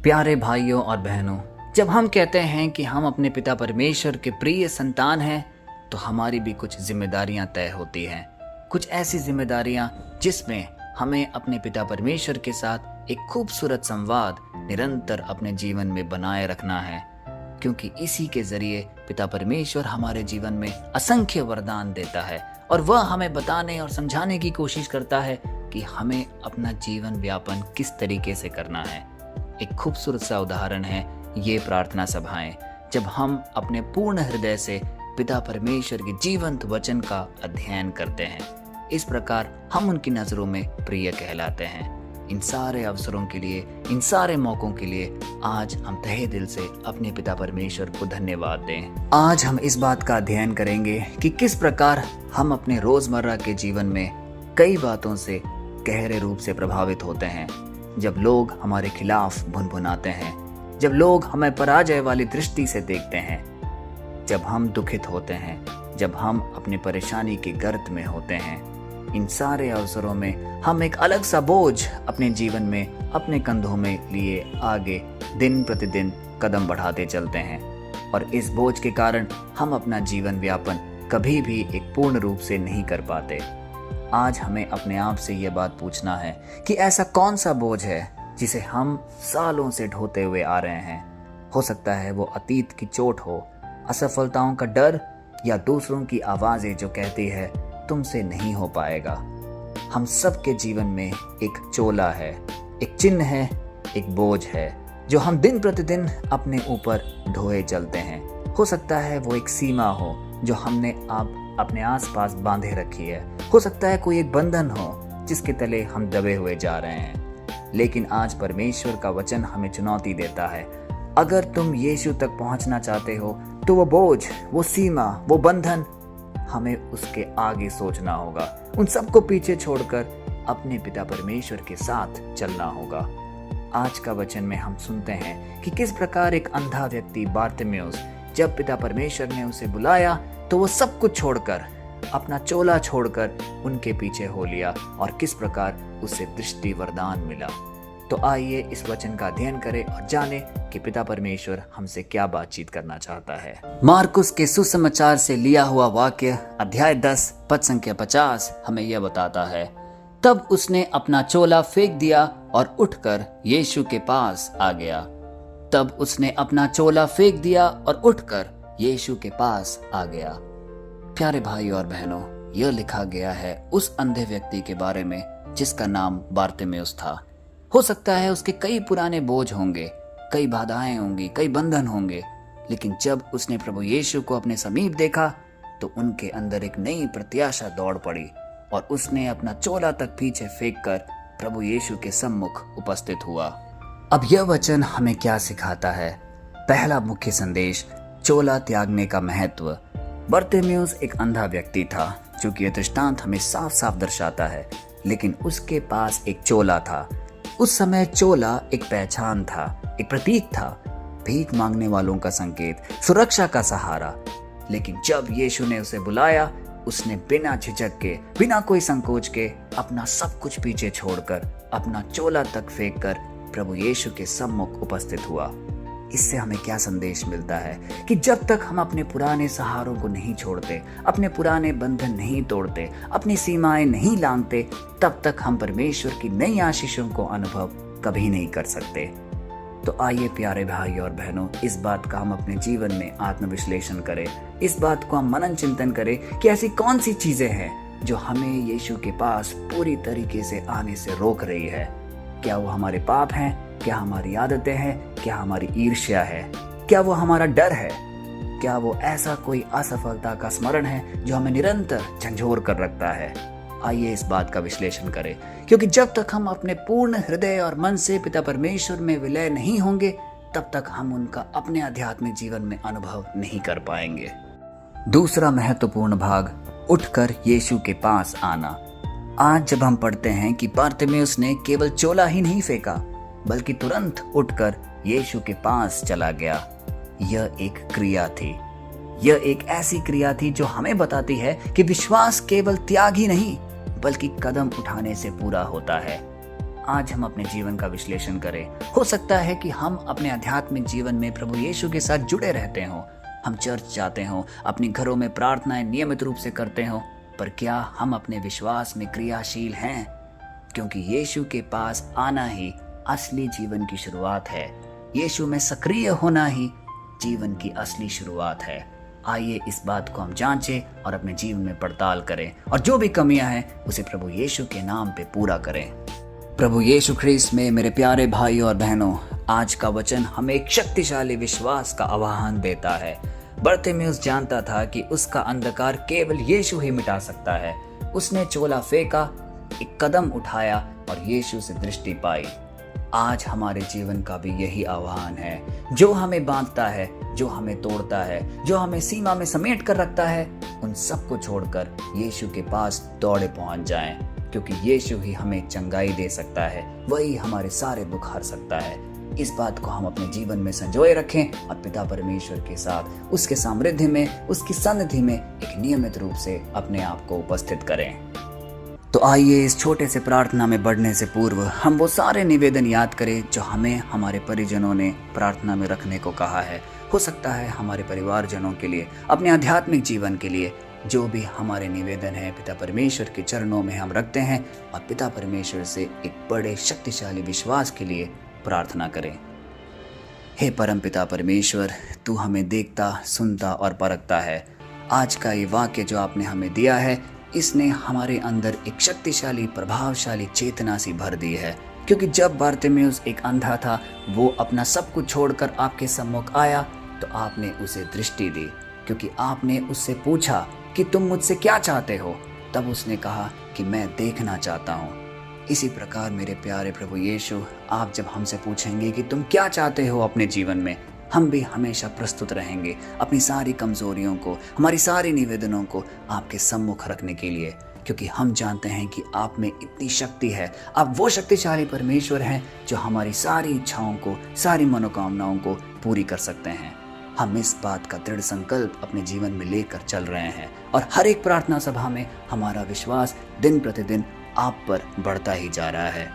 प्यारे भाइयों और बहनों, जब हम कहते हैं कि हम अपने पिता परमेश्वर के प्रिय संतान हैं, तो हमारी भी कुछ जिम्मेदारियां तय होती हैं। कुछ ऐसी जिम्मेदारियां जिसमें हमें अपने पिता परमेश्वर के साथ एक खूबसूरत संवाद निरंतर अपने जीवन में बनाए रखना है, क्योंकि इसी के जरिए पिता परमेश्वर हमारे जीवन में असंख्य वरदान देता है और वह हमें बताने और समझाने की कोशिश करता है कि हमें अपना जीवन व्यापन किस तरीके से करना है। एक खूबसूरत सा उदाहरण है ये प्रार्थना सभाएं, जब हम अपने पूर्ण हृदय से पिता परमेश्वर के जीवंत वचन का अध्ययन करते हैं। इस प्रकार हम उनकी नजरों में प्रिय कहलाते हैं। इन सारे अवसरों के लिए, इन सारे मौकों के लिए आज हम तहे दिल से अपने पिता परमेश्वर को धन्यवाद दें। आज हम इस बात का अध्ययन करेंगे कि किस प्रकार हम अपने रोजमर्रा के जीवन में कई बातों से गहरे रूप से प्रभावित होते हैं। जब लोग हमारे खिलाफ भुनभुनाते हैं, जब लोग हमें पराजय वाली दृष्टि से देखते हैं, जब हम दुखित होते हैं, जब हम अपनी परेशानी के गर्त में होते हैं, इन सारे अवसरों में हम एक अलग सा बोझ अपने जीवन में अपने कंधों में लिए आगे दिन प्रतिदिन कदम बढ़ाते चलते हैं और इस बोझ के कारण हम अपना जीवन व्यापन कभी भी एक पूर्ण रूप से नहीं कर पाते। आज हमें अपने आप से ये बात पूछना है कि ऐसा कौन सा बोझ है जिसे हम सालों से ढोते हुए आ रहे हैं। हो सकता है वो अतीत की चोट हो, असफलताओं का डर या दूसरों की आवाजें जो कहती है तुमसे नहीं हो पाएगा। हम सबके जीवन में एक चोला है, एक चिन्ह है, एक बोझ है जो हम दिन प्रतिदिन अपने ऊपर ढोए चलते हैं। हो सकता है वो एक सीमा हो जो हमने अपने आसपास बांधे रखी है। हो सकता है कोई एक बंधन हो जिसके तले हम दबे हुए जा रहे हैं। लेकिन आज परमेश्वर का वचन हमें चुनौती देता है, अगर तुम यीशु तक पहुंचना चाहते हो तो वो बोझ, वो सीमा, वो बंधन हमें उसके आगे सोचना होगा। उन सबको पीछे छोड़कर अपने पिता परमेश्वर के साथ चलना होगा। आज का वचन में हम सुनते हैं कि किस प्रकार एक अंधा व्यक्ति बारतिमेउस, जब पिता परमेश्वर ने उसे बुलाया तो वो सब कुछ छोड़कर, अपना चोला छोड़कर उनके पीछे हो लिया और किस प्रकार उसे दृष्टि वरदान मिला। तो आइए इस वचन का अध्ययन करें और जाने कि पिता परमेश्वर हमसे क्या बातचीत करना चाहता है। मार्कुस के सुसमाचार से लिया हुआ वाक्य अध्याय 10 पद संख्या 50 हमें यह बताता है, तब उसने अपना चोला फेंक दिया और उठकर यीशु के पास आ गया। तब उसने अपना चोला फेंक दिया और उठकर यीशु के पास आ गया। प्यारे भाई और बहनों, यह लिखा गया है उस अंधे व्यक्ति के बारे में जिसका नाम बारतिमेउस था। हो सकता है उसके कई पुराने बोझ होंगे, कई बाधाएं होंगी, कई बंधन होंगे, लेकिन जब उसने प्रभु यीशु को अपने समीप देखा तो उनके अंदर एक नई प्रत्याशा दौड़ पड़ी और उसने अपना चोला तक पीछे फेंककर प्रभु यीशु के सम्मुख उपस्थित हुआ। अब यह वचन हमें क्या सिखाता है? पहला मुख्य संदेश, चोला त्यागने का महत्व। बारतिमेउस एक अंधा व्यक्ति था, जो कि यह दृष्टांत हमें साफ साफ दर्शाता है, लेकिन उसके पास एक चोला था। उस समय चोला एक पहचान था, एक प्रतीक था, भीख मांगने वालों का संकेत, सुरक्षा का सहारा। लेकिन जब यीशु ने उसे बुलाया, उसने बिना झिझक के, बिना कोई संकोच के अपना सब कुछ पीछे छोड़कर अपना चोला तक फेंककर प्रभु यीशु के सम्मुख उपस्थित हुआ। इससे हमें क्या संदेश मिलता है कि जब तक हम अपने पुराने सहारों को नहीं छोड़ते, अपने पुराने बंधन नहीं तोड़ते, अपनी सीमाएं नहीं लांघते, तब तक हम परमेश्वर की नई आशीषों को अनुभव कभी नहीं कर सकते। तो आइए प्यारे भाई और बहनों, इस बात का हम अपने जीवन में आत्मविश्लेषण करें। इस बात को हम मनन चिंतन करें कि ऐसी कौन सी चीजें हैं जो हमें यीशु के पास पूरी तरीके से आने से रोक रही है। क्या वो हमारे पाप हैं? क्या हमारी आदतें हैं? क्या हमारी ईर्ष्या है? क्या वो हमारा डर है? क्या वो ऐसा कोई असफलता का स्मरण है जो हमें निरंतर झंझोर कर रखता है? आइए इस बात का विश्लेषण करें, क्योंकि जब तक हम अपने पूर्ण हृदय और मन से पिता परमेश्वर में विलय नहीं होंगे, तब तक हम उनका अपने आध्यात्मिक जीवन में अनुभव नहीं कर पाएंगे। दूसरा महत्वपूर्ण भाग, उठकर यीशु के पास आना। आज जब हम पढ़ते हैं कि बारतिमेउस ने केवल चोला ही नहीं फेंका, बल्कि तुरंत उठकर यीशु के पास चला गया, यह एक क्रिया थी। यह एक ऐसी क्रिया थी जो हमें बताती है कि विश्वास केवल त्याग ही नहीं, बल्कि कदम उठाने से पूरा होता है। आज हम अपने जीवन का विश्लेषण करें। हो सकता है कि हम अपने आध्यात्मिक जीवन में प्रभु यीशु के साथ जुड़े रहते हों, हम चर्च जाते हों, अपने घरों में प्रार्थनाएं नियमित रूप से करते हों, पर क्या हम अपने विश्वास में क्रियाशील हैं? क्योंकि यीशु के पास आना ही असली जीवन की शुरुआत है। यीशु में सक्रिय होना ही जीवन की असली शुरुआत है। आइए इस बात को हम जांचें और अपने जीवन में पड़ताल करें, और जो भी कमियां हैं उसे प्रभु यीशु के नाम पे पूरा करें। प्रभु यीशु ख्रीस्त में मेरे प्यारे भाइयों और बहनों, आज का वचन हमें एक शक्तिशाली विश्वास का आह्वान देता है। बरतिमेउस जानता था कि उसका अंधकार केवल यीशु ही मिटा सकता है। उसने चोला फेंका, एक कदम उठाया और यीशु से दृष्टि पाई। आज हमारे जीवन का भी यही आह्वान है। जो हमें बांधता है, जो हमें तोड़ता है, जो हमें सीमा में समेट कर रखता है, उन सबको छोड़कर यीशु के पास दौड़े पहुंच जाएं, क्योंकि यीशु ही हमें चंगाई दे सकता है, वही हमारे सारे दुख हर सकता है। इस बात को हम अपने जीवन में संजोए रखें और पिता परमेश्वर के साथ उसके सामर्थ्य में, उसकी सन्निधि में एक नियमित रूप से अपने आप को उपस्थित करें। तो आइए इस छोटे से प्रार्थना में बढ़ने से पूर्व हम वो सारे निवेदन याद करें जो हमें हमारे परिजनों ने प्रार्थना में रखने को कहा है। हो सकता है हमारे परिवारजनों के लिए, अपने आध्यात्मिक जीवन के लिए, जो भी हमारे निवेदन है पिता परमेश्वर के चरणों में हम रखते हैं और पिता परमेश्वर से एक बड़े शक्तिशाली विश्वास के लिए प्रार्थना करें। हे परम पिता परमेश्वर, तू हमें देखता, सुनता और परखता है। आज का ये वाक्य जो आपने हमें दिया है, इसने हमारे अंदर एक शक्तिशाली, प्रभावशाली चेतना सी भर दी है। क्योंकि जब बरतिमेउस एक अंधा था, वो अपना सब कुछ छोड़कर आपके सम्मुख आया तो आपने उसे दृष्टि दी, क्योंकि आपने उससे पूछा कि तुम मुझसे क्या चाहते हो। तब उसने कहा कि मैं देखना चाहता हूँ। इसी प्रकार मेरे प्यारे प्रभु यीशु, आप जब हमसे पूछेंगे कि तुम क्या चाहते हो अपने जीवन में, हम भी हमेशा प्रस्तुत रहेंगे अपनी सारी कमजोरियों को, हमारी सारी निवेदनों को आपके सम्मुख रखने के लिए, क्योंकि हम जानते हैं कि आप में इतनी शक्ति है। आप वो शक्तिशाली परमेश्वर हैं जो हमारी सारी इच्छाओं को, सारी मनोकामनाओं को पूरी कर सकते हैं। हम इस बात का दृढ़ संकल्प अपने जीवन में लेकर चल रहे हैं और हर एक प्रार्थना सभा में हमारा विश्वास दिन प्रतिदिन आप पर बढ़ता ही जा रहा है।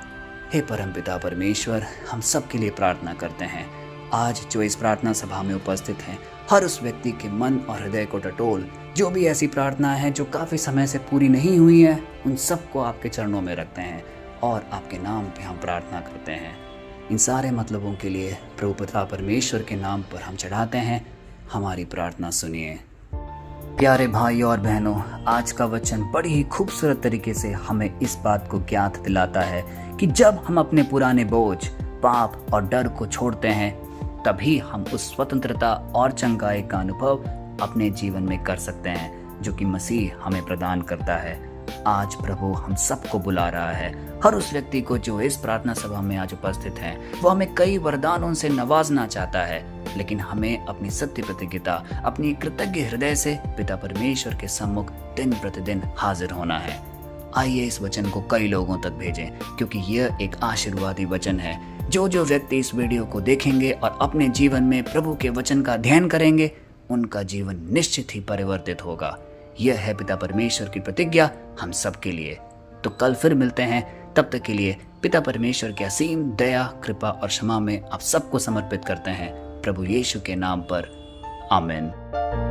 हे परमपिता परमेश्वर, हम सब के लिए प्रार्थना करते हैं। आज जो इस प्रार्थना सभा में उपस्थित हैं, हर उस व्यक्ति के मन और हृदय को टटोल। जो भी ऐसी प्रार्थनाएं हैं जो काफ़ी समय से पूरी नहीं हुई हैं, उन सबको आपके चरणों में रखते हैं और आपके नाम पे हम प्रार्थना करते हैं। इन सारे मतलबों के लिए प्रभु पिता परमेश्वर के नाम पर हम चढ़ाते हैं। हमारी प्रार्थना सुनिए। प्यारे भाइयों और बहनों, आज का वचन बड़ी ही खूबसूरत तरीके से हमें इस बात को ज्ञात दिलाता है कि जब हम अपने पुराने बोझ, पाप और डर को छोड़ते हैं, तभी हम उस स्वतंत्रता और चंगाई का अनुभव अपने जीवन में कर सकते हैं जो कि मसीह हमें प्रदान करता है। आज प्रभु हम सबको बुला रहा है, हर उस व्यक्ति को जो इस प्रार्थना सभा में आज उपस्थित हैं। वो हमें कई वरदानों से नवाजना चाहता है, लेकिन हमें अपनी सत्य प्रतिज्ञता, अपनी कृतज्ञ हृदय से पिता परमेश्वर के सम्मुख दिन प्रतिदिन हाजिर होना है। आइए इस वचन को कई लोगों तक भेजें, क्योंकि यह एक आशीर्वादी वचन है। जो व्यक्ति इस वीडियो को देखेंगे और अपने जीवन में प्रभु के वचन का अध्ययन करेंगे, उनका जीवन निश्चित ही परिवर्तित होगा। यह है पिता परमेश्वर की प्रतिज्ञा हम सब के लिए। तो कल फिर मिलते हैं, तब तक के लिए पिता परमेश्वर की असीम दया, कृपा और क्षमा में आप सबको समर्पित करते हैं प्रभु यीशु के नाम पर। आमीन।